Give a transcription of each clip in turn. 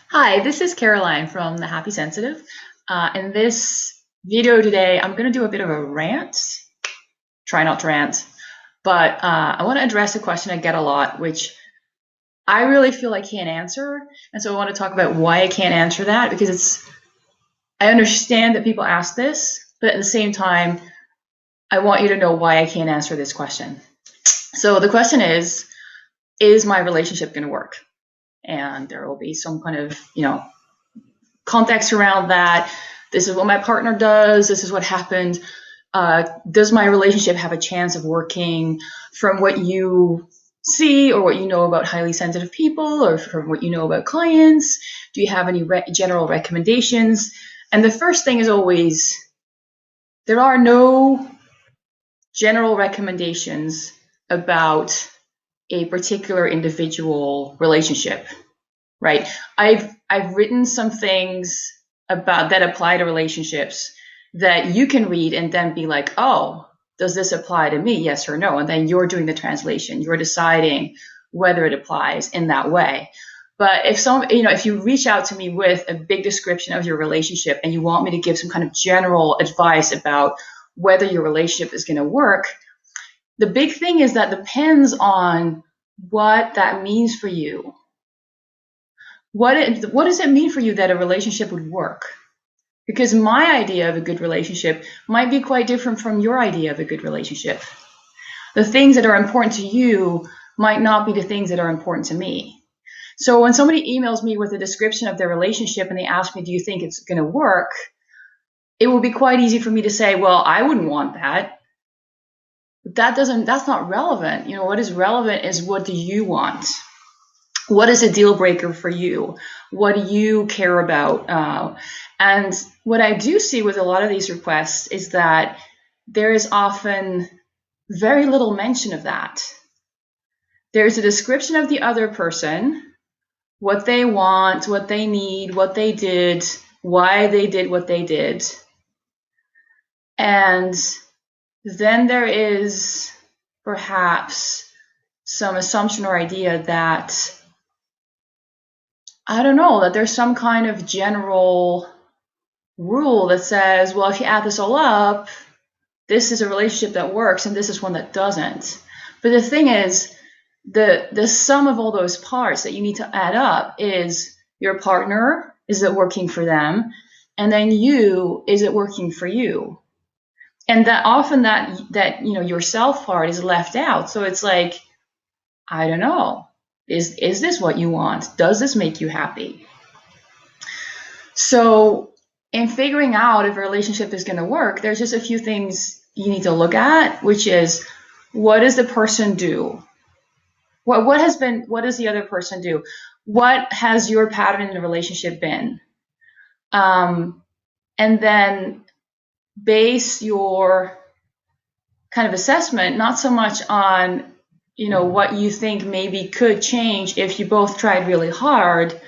Hi, this is Caroline from The Happy Sensitive. In this video today, I'm going to do a bit of a rant. Try not to rant, but I want to address a question I get a lot, which I really feel I can't answer. And so I want to talk about why I can't answer that because I understand that people ask this, but at the same time, I want you to know why I can't answer this question. So the question is my relationship going to work? And there will be some kind of, context around that. This is what my partner does. This is what happened. Does my relationship have a chance of working? From what you see or what you know about highly sensitive people or from what you know about clients, do you have any general recommendations? And the first thing is always, there are no general recommendations about a particular individual relationship, right? I've written some things about that apply to relationships that you can read and then be like, oh, does this apply to me? Yes or no? And then you're doing the translation. You're deciding whether it applies in that way. But if you reach out to me with a big description of your relationship and you want me to give some kind of general advice about whether your relationship is going to work, the big thing is that depends on what that means for you. What does it mean for you that a relationship would work? Because my idea of a good relationship might be quite different from your idea of a good relationship. The things that are important to you might not be the things that are important to me. So when somebody emails me with a description of their relationship and they ask me, do you think it's going to work? It will be quite easy for me to say, well, I wouldn't want that. But that's not relevant. What is relevant is, what do you want? What is a deal breaker for you? What do you care about? And what I do see with a lot of these requests is that there is often very little mention of that. There's a description of the other person, what they want, what they need, what they did, why they did what they did. And then there is perhaps some assumption or idea that, I don't know, that there's some kind of general rule that says, well, if you add this all up, this is a relationship that works and this is one that doesn't. But the thing is, the sum of all those parts that you need to add up is your partner, is it working for them? And then you, is it working for you? And that often that yourself part is left out. So it's like, I don't know. Is this what you want? Does this make you happy? So in figuring out if a relationship is going to work, there's just a few things you need to look at, which is, what does the person do? What does the other person do? What has your pattern in the relationship been? And then base your kind of assessment not so much on what you think maybe could change if you both tried really hard,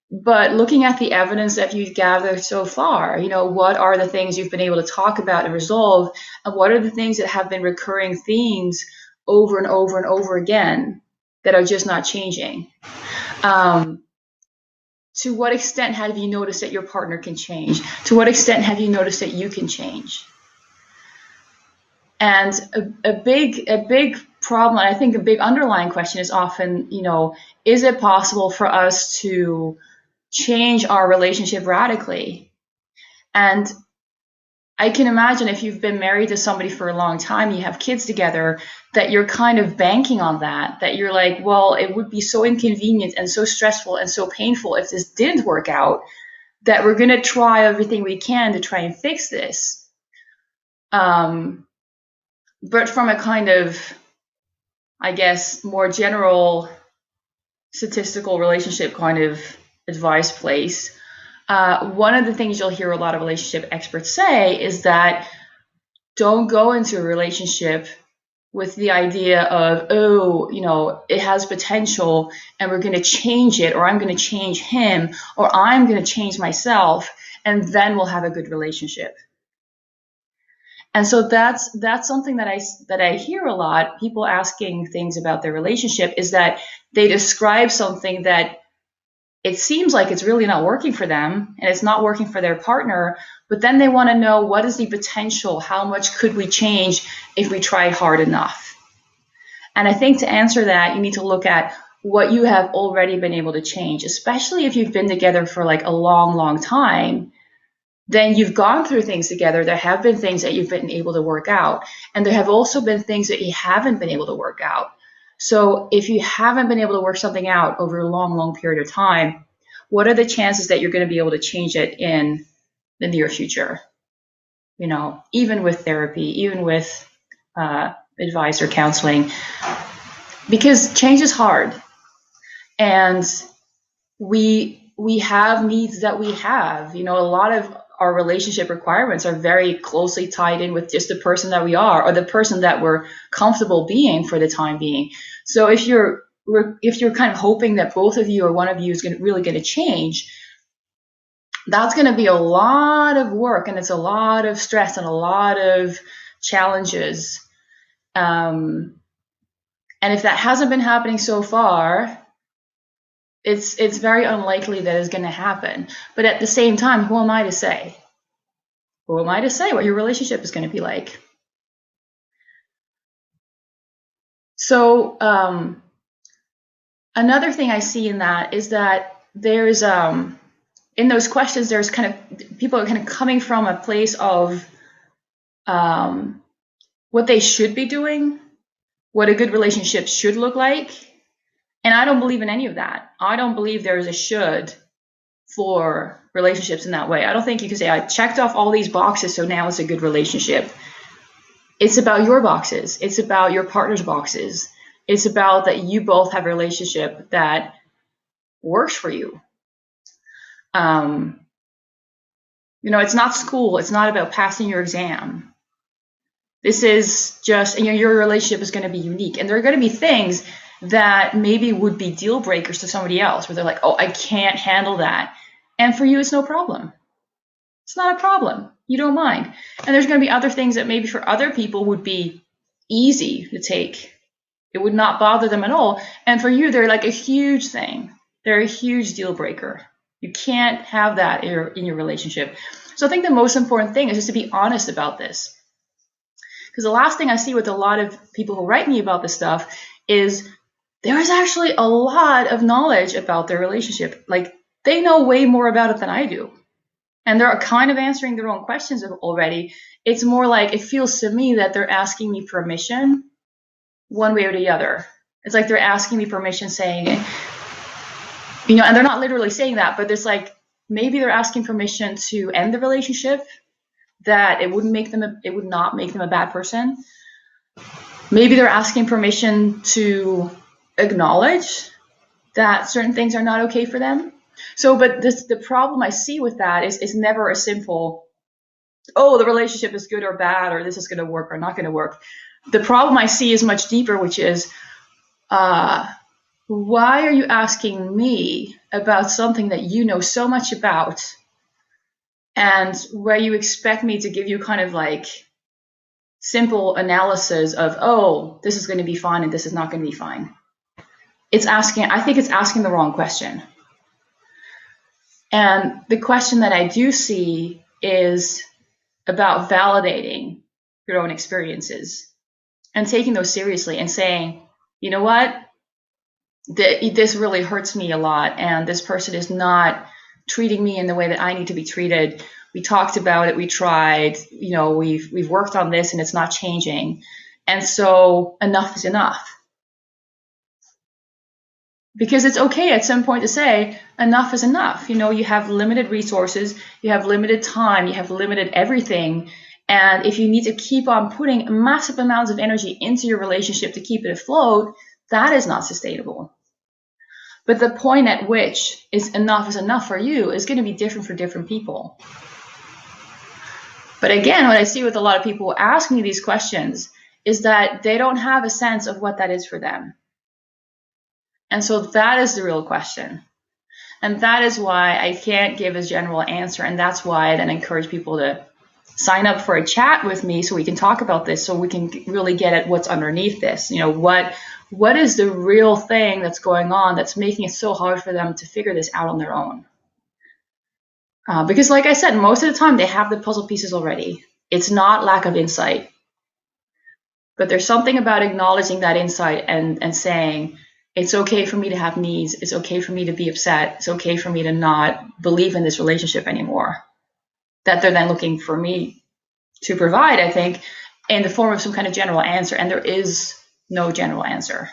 but looking at the evidence that you've gathered so far. What are the things you've been able to talk about and resolve, and what are the things that have been recurring themes over and over and over again that are just not changing? To what extent have you noticed that your partner can change? To what extent have you noticed that you can change? And a big problem, I think a big underlying question is often, is it possible for us to change our relationship radically? And I can imagine if you've been married to somebody for a long time, you have kids together, that you're kind of banking on that you're like, well, it would be so inconvenient and so stressful and so painful if this didn't work out, that we're going to try everything we can to try and fix this. But from a kind of, I guess, more general statistical relationship kind of advice place, one of the things you'll hear a lot of relationship experts say is that don't go into a relationship with the idea of, it has potential and we're going to change it, or I'm going to change him, or I'm going to change myself, and then we'll have a good relationship. And so that's something that I hear a lot. People asking things about their relationship is that they describe something that it seems like it's really not working for them and it's not working for their partner, but then they want to know, what is the potential? How much could we change if we tried hard enough? And I think to answer that, you need to look at what you have already been able to change, especially if you've been together for like a long, long time. Then you've gone through things together. There have been things that you've been able to work out, and there have also been things that you haven't been able to work out. So if you haven't been able to work something out over a long, long period of time, what are the chances that you're going to be able to change it in the near future? You know, even with therapy, even with advice or counseling, because change is hard, and we have needs that we have. You know, a lot of our relationship requirements are very closely tied in with just the person that we are, or the person that we're comfortable being for the time being. So if you're kind of hoping that both of you or one of you is really going to change, that's going to be a lot of work, and it's a lot of stress and a lot of challenges. And if that hasn't been happening so far, it's very unlikely that it's going to happen. But at the same time, who am I to say? Who am I to say what your relationship is going to be like? So another thing I see in that is that there's in those questions, there's kind of people are kind of coming from a place of what they should be doing, what a good relationship should look like. And I don't believe in any of that. I don't believe there's a should for relationships in that way. I don't think you can say, I checked off all these boxes, so now it's a good relationship. It's about your boxes. It's about your partner's boxes. It's about that you both have a relationship that works for you. You know, it's not school. It's not about passing your exam. This is just, your relationship is going to be unique. And there are going to be things that maybe would be deal breakers to somebody else, where they're like, oh, I can't handle that. And for you, it's no problem. It's not a problem. You don't mind. And there's going to be other things that maybe for other people would be easy to take. It would not bother them at all. And for you, they're like a huge thing. They're a huge deal breaker. You can't have that in your relationship. So I think the most important thing is just to be honest about this. Because the last thing I see with a lot of people who write me about this stuff is there is actually a lot of knowledge about their relationship. Like, they know way more about it than I do. And they're kind of answering their own questions already. It's more like, it feels to me that they're asking me permission one way or the other. It's like they're asking me permission, saying, and they're not literally saying that, but there's like, maybe they're asking permission to end the relationship, that it would not make them a bad person. Maybe they're asking permission to acknowledge that certain things are not okay for them. So, but the problem I see with that is never a simple, oh, the relationship is good or bad, or this is going to work or not going to work. The problem I see is much deeper, which is, why are you asking me about something that you know so much about, and where you expect me to give you kind of like simple analysis of, oh, this is going to be fine and this is not going to be fine. I think it's asking the wrong question. And the question that I do see is about validating your own experiences and taking those seriously and saying, you know what, this really hurts me a lot, and this person is not treating me in the way that I need to be treated. We talked about it, we tried, we've worked on this and it's not changing. And so enough is enough. Because it's okay at some point to say, enough is enough. You have limited resources, you have limited time, you have limited everything. And if you need to keep on putting massive amounts of energy into your relationship to keep it afloat, that is not sustainable. But the point at which is enough for you is going to be different for different people. But again, what I see with a lot of people who ask me these questions is that they don't have a sense of what that is for them. And so that is the real question. And that is why I can't give a general answer. And that's why I then encourage people to sign up for a chat with me so we can talk about this, so we can really get at what's underneath this. what is the real thing that's going on that's making it so hard for them to figure this out on their own? Because like I said, most of the time they have the puzzle pieces already. It's not lack of insight. But there's something about acknowledging that insight and saying, it's okay for me to have needs. It's okay for me to be upset. It's okay for me to not believe in this relationship anymore. That they're then looking for me to provide, I think, in the form of some kind of general answer. And there is no general answer.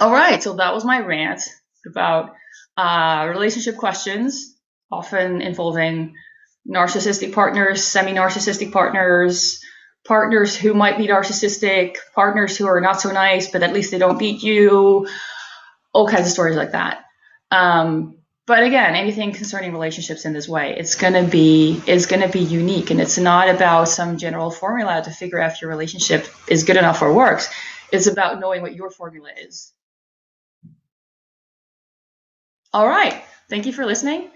All right, so that was my rant about relationship questions, often involving narcissistic partners, semi-narcissistic partners, partners who might be narcissistic, partners who are not so nice, but at least they don't beat you, all kinds of stories like that. But again, anything concerning relationships in this way, it's gonna be unique, and it's not about some general formula to figure out if your relationship is good enough or works. It's about knowing what your formula is. All right, thank you for listening.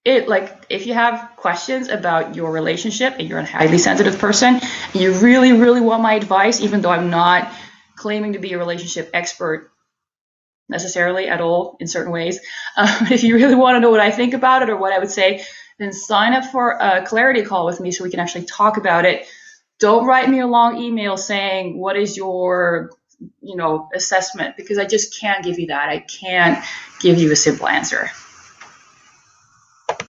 If you have questions about your relationship and you're a highly sensitive person, you really, really want my advice, even though I'm not claiming to be a relationship expert necessarily at all in certain ways. If you really want to know what I think about it or what I would say, then sign up for a clarity call with me so we can actually talk about it. Don't write me a long email saying, what is your assessment, because I just can't give you that. I can't give you a simple answer.